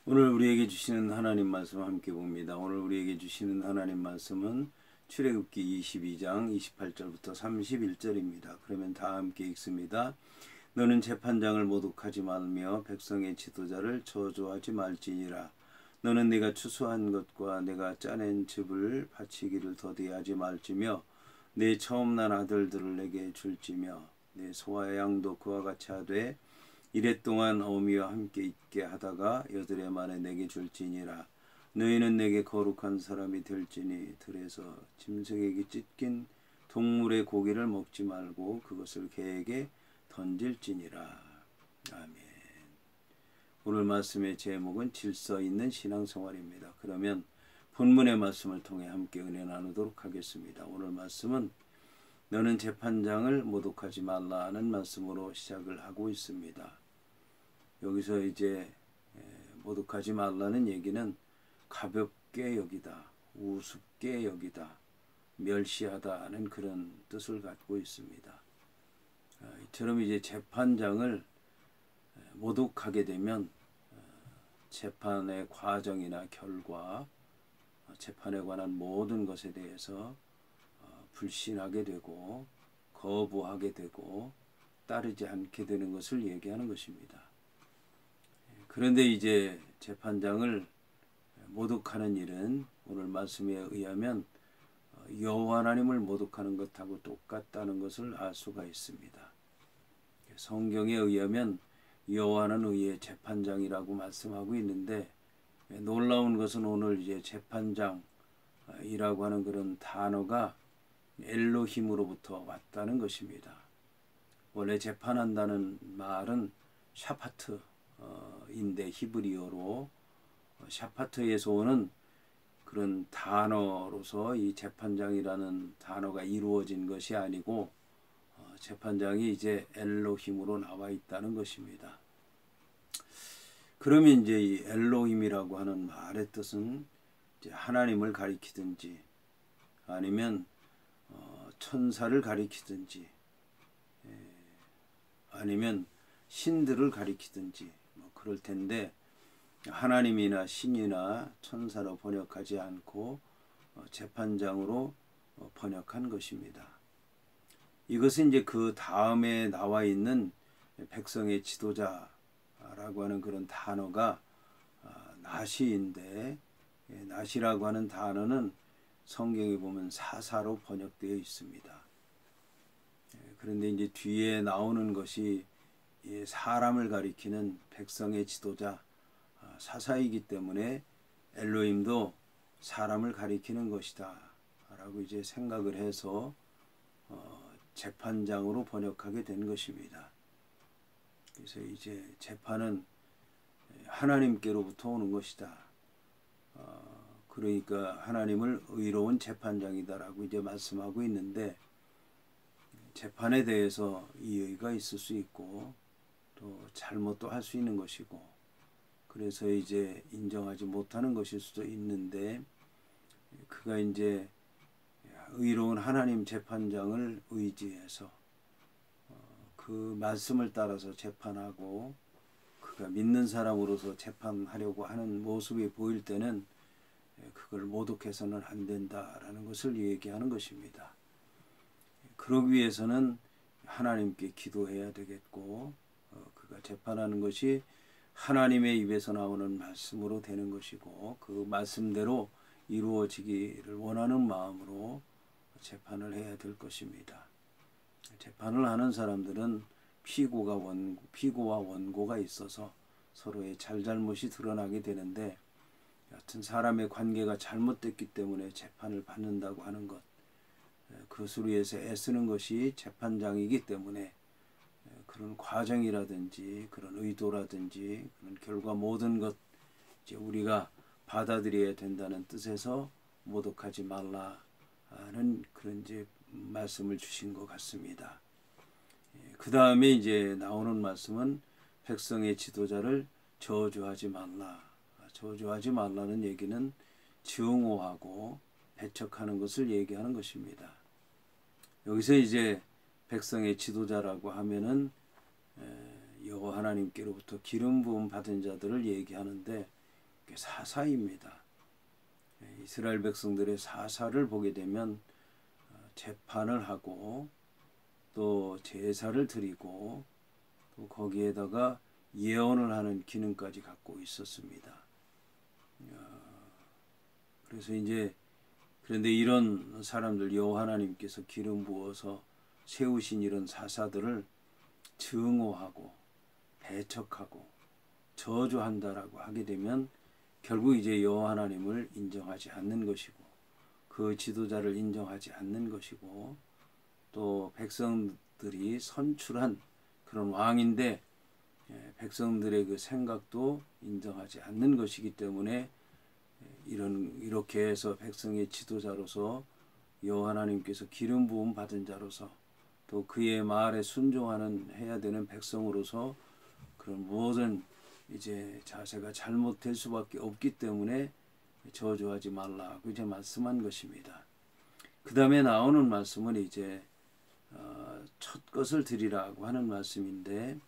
오늘 우리에게 주시는 하나님 말씀 함께 봅니다. 오늘 우리에게 주시는 하나님 말씀은 출애굽기 22장 28절부터 31절입니다. 그러면 다 함께 읽습니다. 너는 재판장을 모독하지 말며 백성의 지도자를 저주하지 말지니라. 너는 내가 추수한 것과 내가 짜낸 즙을 바치기를 더디하지 말지며 내 처음 난 아들들을 내게 줄지며 내 소와 양도 그와 같이 하되 이랫동안 어미와 함께 있게 하다가 여드레 만에 내게 줄지니라. 너희는 내게 거룩한 사람이 될지니 들에서 짐승에게 찢긴 동물의 고기를 먹지 말고 그것을 개에게 던질지니라. 아멘. 오늘 말씀의 제목은 질서 있는 신앙생활입니다. 그러면 본문의 말씀을 통해 함께 은혜 나누도록 하겠습니다. 오늘 말씀은 너는 재판장을 모독하지 말라는 말씀으로 시작을 하고 있습니다. 여기서 이제 모독하지 말라는 얘기는 가볍게 여기다, 우습게 여기다, 멸시하다는 그런 뜻을 갖고 있습니다. 이처럼 이제 재판장을 모독하게 되면 재판의 과정이나 결과, 재판에 관한 모든 것에 대해서 불신하게 되고 거부하게 되고 따르지 않게 되는 것을 얘기하는 것입니다. 그런데 이제 재판장을 모독하는 일은 오늘 말씀에 의하면 여호와 하나님을 모독하는 것하고 똑같다는 것을 알 수가 있습니다. 성경에 의하면 여호와는 의의 재판장이라고 말씀하고 있는데 놀라운 것은 오늘 이제 재판장이라고 하는 그런 단어가 엘로힘으로부터 왔다는 것입니다. 원래 재판한다는 말은 샤파트 인데 히브리어로 샤파트에서 오는 그런 단어로서 이 재판장이라는 단어가 이루어진 것이 아니고 재판장이 이제 엘로힘으로 나와 있다는 것입니다. 그러면 이제 이 엘로힘이라고 하는 말의 뜻은 이제 하나님을 가리키든지 아니면 천사를 가리키든지 아니면 신들을 가리키든지 그럴 텐데 하나님이나 신이나 천사로 번역하지 않고 재판장으로 번역한 것입니다. 이것은 이제 그 다음에 나와 있는 백성의 지도자라고 하는 그런 단어가 나시인데 나시라고 하는 단어는 성경에 보면 사사로 번역되어 있습니다. 그런데 이제 뒤에 나오는 것이 사람을 가리키는 백성의 지도자 사사이기 때문에 엘로힘도 사람을 가리키는 것이다 라고 이제 생각을 해서 재판장으로 번역하게 된 것입니다. 그래서 이제 재판은 하나님께로부터 오는 것이다. 그러니까 하나님을 의로운 재판장이다라고 이제 말씀하고 있는데 재판에 대해서 이의가 있을 수 있고 또 잘못도 할 수 있는 것이고 그래서 이제 인정하지 못하는 것일 수도 있는데 그가 이제 의로운 하나님 재판장을 의지해서 그 말씀을 따라서 재판하고 그가 믿는 사람으로서 재판하려고 하는 모습이 보일 때는 그걸 모독해서는 안 된다라는 것을 얘기하는 것입니다. 그러기 위해서는 하나님께 기도해야 되겠고 그가 재판하는 것이 하나님의 입에서 나오는 말씀으로 되는 것이고 그 말씀대로 이루어지기를 원하는 마음으로 재판을 해야 될 것입니다. 재판을 하는 사람들은 피고와 원고가 있어서 서로의 잘잘못이 드러나게 되는데 여하튼 사람의 관계가 잘못됐기 때문에 재판을 받는다고 하는 것 그것을 위해서 애쓰는 것이 재판장이기 때문에 그런 과정이라든지 그런 의도라든지 그런 결과 모든 것 이제 우리가 받아들여야 된다는 뜻에서 모독하지 말라는 그런 이제 말씀을 주신 것 같습니다. 그 다음에 이제 나오는 말씀은 백성의 지도자를 저주하지 말라. 저주하지 말라는 얘기는 증오하고 배척하는 것을 얘기하는 것입니다. 여기서 이제 백성의 지도자라고 하면은 여호와 하나님께로부터 기름 부음 받은 자들을 얘기하는데 사사입니다. 이스라엘 백성들의 사사를 보게 되면 재판을 하고 또 제사를 드리고 또 거기에다가 예언을 하는 기능까지 갖고 있었습니다. 그래서 이제 그런데 이런 사람들 여호와 하나님께서 기름 부어서 세우신 이런 사사들을 증오하고 배척하고 저주한다라고 하게 되면 결국 이제 여호와 하나님을 인정하지 않는 것이고 그 지도자를 인정하지 않는 것이고 또 백성들이 선출한 그런 왕인데 백성들의 그 생각도 인정하지 않는 것이기 때문에 이렇게 해서 백성의 지도자로서 여호와 하나님께서 기름 부음 받은 자로서 또 그의 말에 순종하는 해야 되는 백성으로서 그런 모든 이제 자세가 잘못될 수밖에 없기 때문에 저주하지 말라고 이제 말씀한 것입니다. 그 다음에 나오는 말씀은 이제 첫 것을 드리라고 하는 말씀인데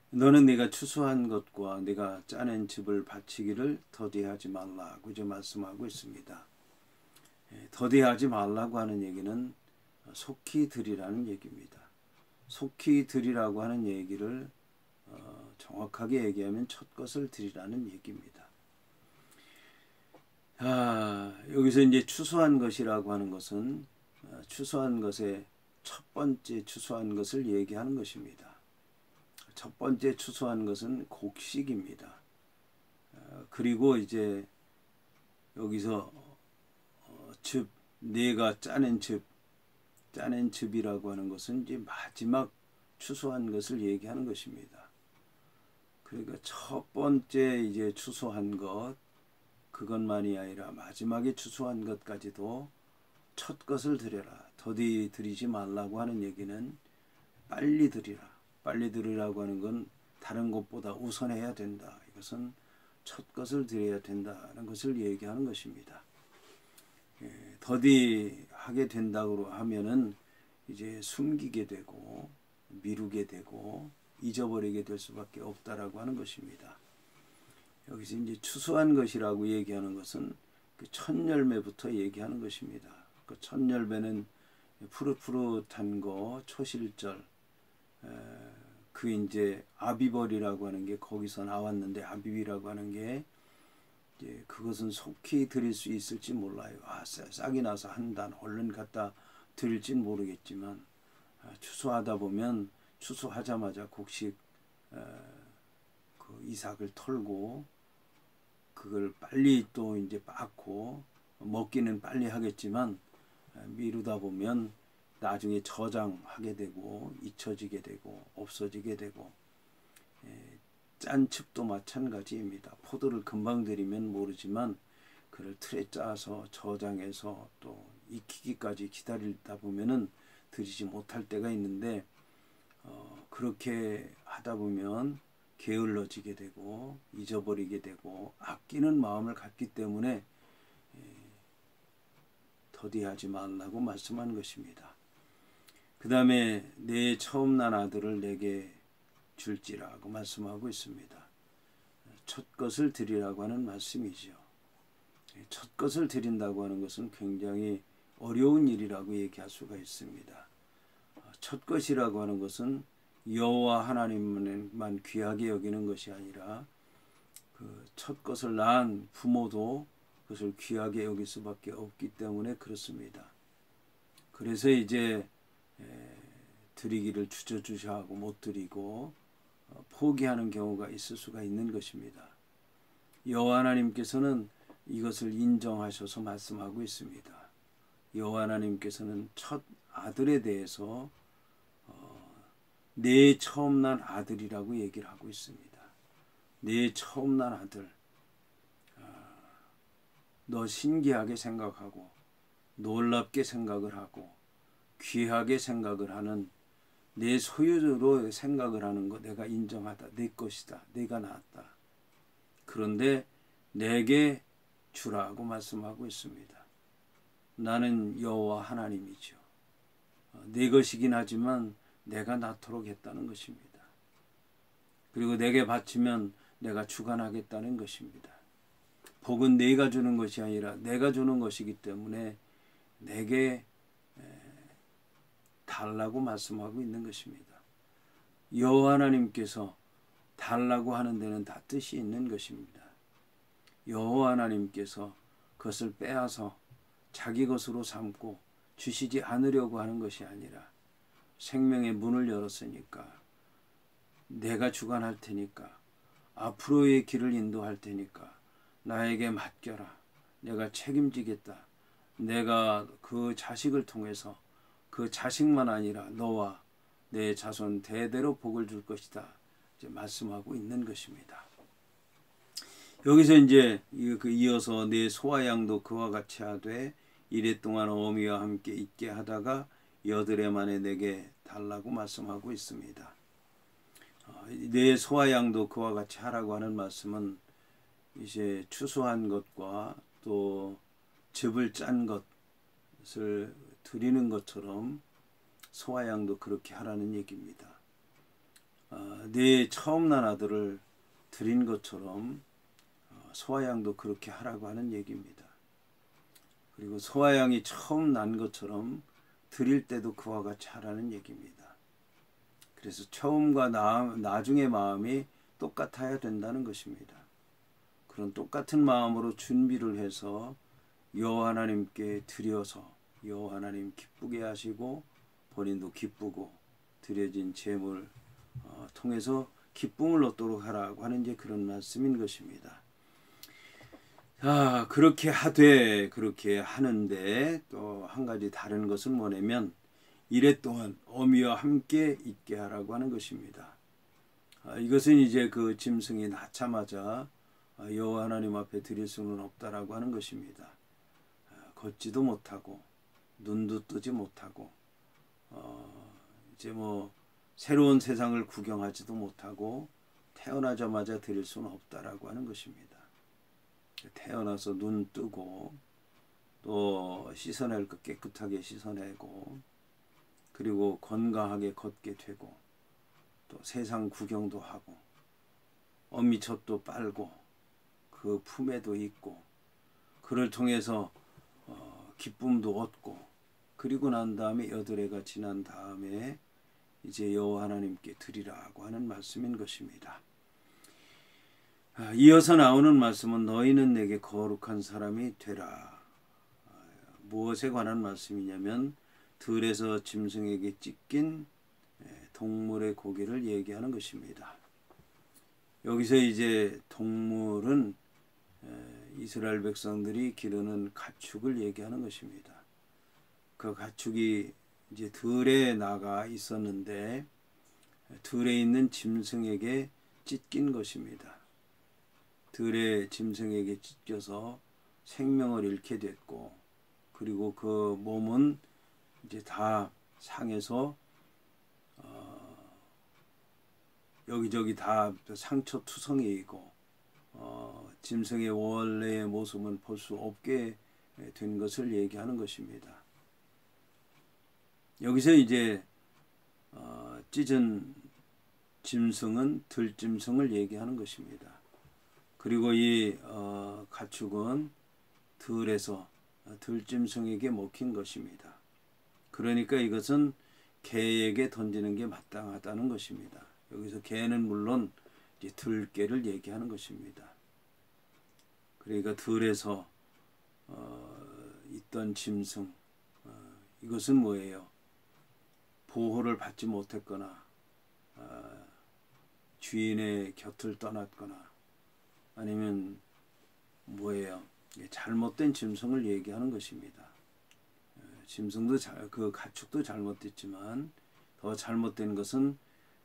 너는 네가 추수한 것과 네가 짜낸 즙을 바치기를 더디하지 말라고 이제 말씀하고 있습니다. 더디하지 말라고 하는 얘기는 속히 드리라는 얘기입니다. 속히 드리라고 하는 얘기를 정확하게 얘기하면 첫 것을 드리라는 얘기입니다. 여기서 이제 추수한 것이라고 하는 것은 추수한 것의 첫 번째 추수한 것을 얘기하는 것입니다. 첫 번째 추수한 것은 곡식입니다. 그리고 이제 여기서 즙, 네가 짜낸 즙이라고 하는 것은 이제 마지막 추수한 것을 얘기하는 것입니다. 그러니까 첫 번째 이제 추수한 것, 그것만이 아니라 마지막에 추수한 것까지도 첫 것을 드려라. 더디 드리지 말라고 하는 얘기는 빨리 드리라. 빨리 드리라고 하는 건 다른 것보다 우선해야 된다. 이것은 첫 것을 드려야 된다는 것을 얘기하는 것입니다. 더디하게 된다고 하면은 이제 숨기게 되고 미루게 되고 잊어버리게 될 수밖에 없다라고 하는 것입니다. 여기서 이제 추수한 것이라고 얘기하는 것은 그 첫 열매부터 얘기하는 것입니다. 그 첫 열매는 푸릇푸릇한 거, 초실절, 그 이제 아비벌이라고 하는 게 거기서 나왔는데 아비비라고 하는 게 이제 그것은 속히 드릴 수 있을지 몰라요. 싹이 나서 한 단 얼른 갖다 드릴진 모르겠지만 추수하다 보면 추수하자마자 곡식 그 이삭을 털고 그걸 빨리 또 이제 빻고 먹기는 빨리 하겠지만 미루다 보면 나중에 저장하게 되고 잊혀지게 되고 없어지게 되고 짠 즙도 마찬가지입니다. 포도를 금방 들이면 모르지만 그를 틀에 짜서 저장해서 또 익히기까지 기다리다 보면은 드리지 못할 때가 있는데 그렇게 하다 보면 게을러지게 되고 잊어버리게 되고 아끼는 마음을 갖기 때문에 더디하지 말라고 말씀한 것입니다. 그 다음에 내 처음 난 아들을 내게 줄지라고 말씀하고 있습니다. 첫 것을 드리라고 하는 말씀이죠. 첫 것을 드린다고 하는 것은 굉장히 어려운 일이라고 얘기할 수가 있습니다. 첫 것이라고 하는 것은 여호와 하나님만 귀하게 여기는 것이 아니라 그 첫 것을 낳은 부모도 그것을 귀하게 여길 수밖에 없기 때문에 그렇습니다. 그래서 이제 드리기를 주저주저하고 못 드리고 포기하는 경우가 있을 수가 있는 것입니다. 여호와 하나님께서는 이것을 인정하셔서 말씀하고 있습니다. 여호와 하나님께서는 첫 아들에 대해서 내 처음 난 아들이라고 얘기를 하고 있습니다. 내 처음 난 아들, 너 신기하게 생각하고 놀랍게 생각을 하고 귀하게 생각을 하는 내 소유로 생각을 하는 거 내가 인정하다. 내 것이다. 내가 낳았다. 그런데 내게 주라고 말씀하고 있습니다. 나는 여호와 하나님이죠. 내 것이긴 하지만 내가 낳도록 했다는 것입니다. 그리고 내게 바치면 내가 주관하겠다는 것입니다. 복은 네가 주는 것이 아니라 내가 주는 것이기 때문에 내게 달라고 말씀하고 있는 것입니다. 여호와 하나님께서 달라고 하는 데는 다 뜻이 있는 것입니다. 여호와 하나님께서 그것을 빼앗아 자기 것으로 삼고 주시지 않으려고 하는 것이 아니라 생명의 문을 열었으니까 내가 주관할 테니까 앞으로의 길을 인도할 테니까 나에게 맡겨라. 내가 책임지겠다. 내가 그 자식을 통해서 그 자식만 아니라 너와 내 자손 대대로 복을 줄 것이다. 이제 말씀하고 있는 것입니다. 여기서 이제 이어서 내 소와 양도 그와 같이 하되 이래 동안 어미와 함께 있게 하다가 여드레 만에 내게 달라고 말씀하고 있습니다. 내 소와 양도 그와 같이 하라고 하는 말씀은 이제 추수한 것과 또 즙을 짠 것을 드리는 것처럼 소와 양도 그렇게 하라는 얘기입니다. 내 처음 난 아들을 드린 것처럼 소와 양도 그렇게 하라고 하는 얘기입니다. 그리고 소와 양이 처음 난 것처럼 드릴 때도 그와 같이 하라는 얘기입니다. 그래서 처음과 나중의 마음이 똑같아야 된다는 것입니다. 그런 똑같은 마음으로 준비를 해서 여호와 하나님께 드려서 여호와 하나님 기쁘게 하시고 본인도 기쁘고 드려진 제물 통해서 기쁨을 얻도록 하라고 하는 이제 그런 말씀인 것입니다. 그렇게 하되 그렇게 하는데 또 한 가지 다른 것은 뭐냐면 이래 동안 어미와 함께 있게 하라고 하는 것입니다. 이것은 이제 그 짐승이 낳자마자 여호와 하나님 앞에 드릴 수는 없다라고 하는 것입니다. 걷지도 못하고 눈도 뜨지 못하고 이제 뭐 새로운 세상을 구경하지도 못하고 태어나자마자 드릴 수는 없다라고 하는 것입니다. 태어나서 눈 뜨고 또 씻어낼 것 깨끗하게 씻어내고 그리고 건강하게 걷게 되고 또 세상 구경도 하고 어미젖도 빨고 그 품에도 있고 그를 통해서 기쁨도 얻고 그리고 난 다음에 여드레가 지난 다음에 이제 여호와 하나님께 드리라고 하는 말씀인 것입니다. 이어서 나오는 말씀은 너희는 내게 거룩한 사람이 되라. 무엇에 관한 말씀이냐면 들에서 짐승에게 찢긴 동물의 고기를 얘기하는 것입니다. 여기서 이제 동물은 이스라엘 백성들이 기르는 가축을 얘기하는 것입니다. 그 가축이 이제 들에 나가 있었는데 들에 있는 짐승에게 찢긴 것입니다. 들에 짐승에게 찢겨서 생명을 잃게 됐고 그리고 그 몸은 이제 다 상해서 여기저기 다 상처 투성이이고 짐승의 원래의 모습은 볼 수 없게 된 것을 얘기하는 것입니다. 여기서 이제 찢은 짐승은 들짐승을 얘기하는 것입니다. 그리고 이 가축은 들에서 들짐승에게 먹힌 것입니다. 그러니까 이것은 개에게 던지는 게 마땅하다는 것입니다. 여기서 개는 물론 이제 들개를 얘기하는 것입니다. 그러니까 들에서 있던 짐승 이것은 뭐예요? 보호를 받지 못했거나 주인의 곁을 떠났거나 아니면 뭐예요? 잘못된 짐승을 얘기하는 것입니다. 짐승도 그 가축도 잘못됐지만 더 잘못된 것은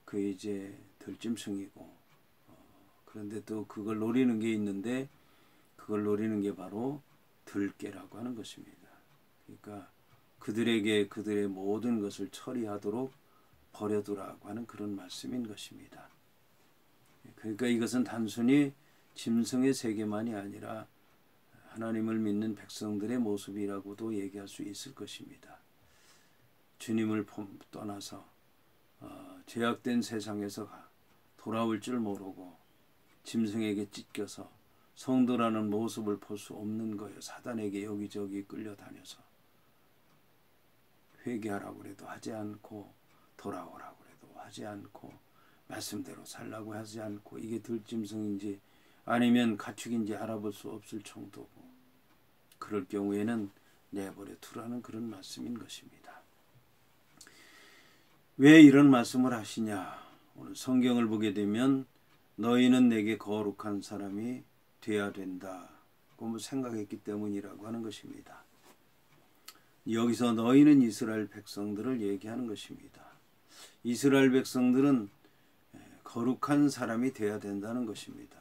그 이제 들짐승이고 그런데 또 그걸 노리는 게 있는데 그걸 노리는 게 바로 들개라고 하는 것입니다. 그러니까 그들에게 그들의 모든 것을 처리하도록 버려두라고 하는 그런 말씀인 것입니다. 그러니까 이것은 단순히 짐승의 세계만이 아니라 하나님을 믿는 백성들의 모습이라고도 얘기할 수 있을 것입니다. 주님을 떠나서 죄악된 세상에서 돌아올 줄 모르고 짐승에게 찢겨서 성도라는 모습을 볼 수 없는 거예요. 사단에게 여기저기 끌려다녀서 회개하라고 그래도 하지 않고 돌아오라고 그래도 하지 않고 말씀대로 살라고 하지 않고 이게 들짐승인지 아니면 가축인지 알아볼 수 없을 정도고 그럴 경우에는 내버려 두라는 그런 말씀인 것입니다. 왜 이런 말씀을 하시냐? 오늘 성경을 보게 되면 너희는 내게 거룩한 사람이 되어야 된다. 그 생각했기 때문이라고 하는 것입니다. 여기서 너희는 이스라엘 백성들을 얘기하는 것입니다. 이스라엘 백성들은 거룩한 사람이 되어야 된다는 것입니다.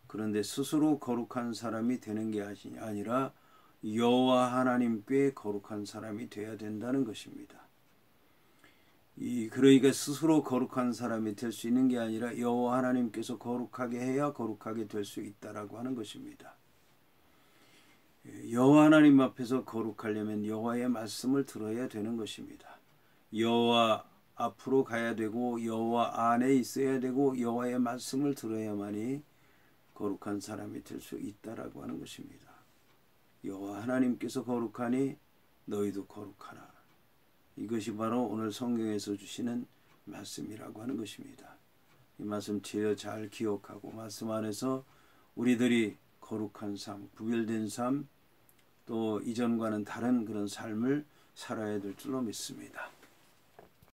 그런데 스스로 거룩한 사람이 되는 게 아니라 여호와 하나님께 거룩한 사람이 되어야 된다는 것입니다. 그러니까 스스로 거룩한 사람이 될 수 있는 게 아니라 여호와 하나님께서 거룩하게 해야 거룩하게 될 수 있다라고 하는 것입니다. 여호와 하나님 앞에서 거룩하려면 여호와의 말씀을 들어야 되는 것입니다. 여호와 앞으로 가야 되고 여호와 안에 있어야 되고 여호와의 말씀을 들어야만이 거룩한 사람이 될 수 있다라고 하는 것입니다. 여호와 하나님께서 거룩하니 너희도 거룩하라. 이것이 바로 오늘 성경에서 주시는 말씀이라고 하는 것입니다. 이 말씀 잘 기억하고 말씀 안에서 우리들이 거룩한 삶, 구별된 삶, 또 이전과는 다른 그런 삶을 살아야 될 줄로 믿습니다.